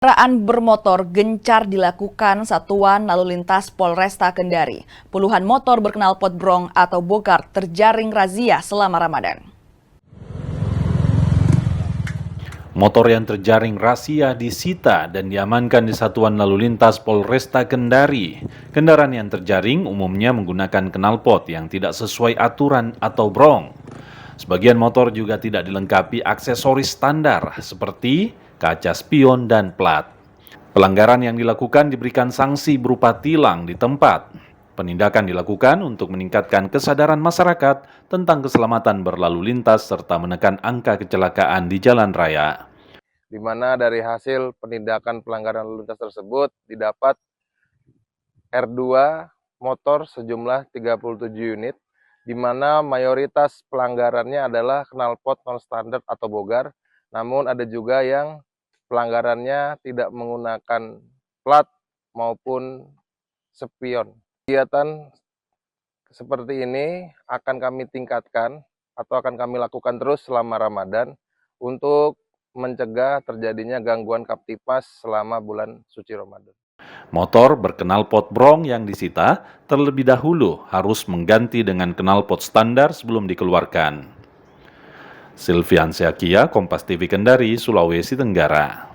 Kendaraan bermotor gencar dilakukan Satuan Lalu Lintas Polresta Kendari. Puluhan motor berknalpot brong atau bogart terjaring razia selama Ramadan. Motor yang terjaring razia disita dan diamankan di Satuan Lalu Lintas Polresta Kendari. Kendaraan yang terjaring umumnya menggunakan knalpot yang tidak sesuai aturan atau brong. Sebagian motor juga tidak dilengkapi aksesoris standar seperti kaca spion dan plat. Pelanggaran yang dilakukan diberikan sanksi berupa tilang di tempat. Penindakan dilakukan untuk meningkatkan kesadaran masyarakat tentang keselamatan berlalu lintas serta menekan angka kecelakaan di jalan raya. Di mana dari hasil penindakan pelanggaran lalu lintas tersebut didapat R2 motor sejumlah 37 unit, di mana mayoritas pelanggarannya adalah knalpot non standar atau bogar, namun ada juga yang pelanggarannya tidak menggunakan plat maupun spion. Kegiatan seperti ini akan kami tingkatkan atau akan kami lakukan terus selama Ramadan untuk mencegah terjadinya gangguan Kamtibmas selama bulan suci Ramadan. Motor berknalpot brong yang disita terlebih dahulu harus mengganti dengan knalpot standar sebelum dikeluarkan. Silvian Seakia, Kompas TV Kendari, Sulawesi Tenggara.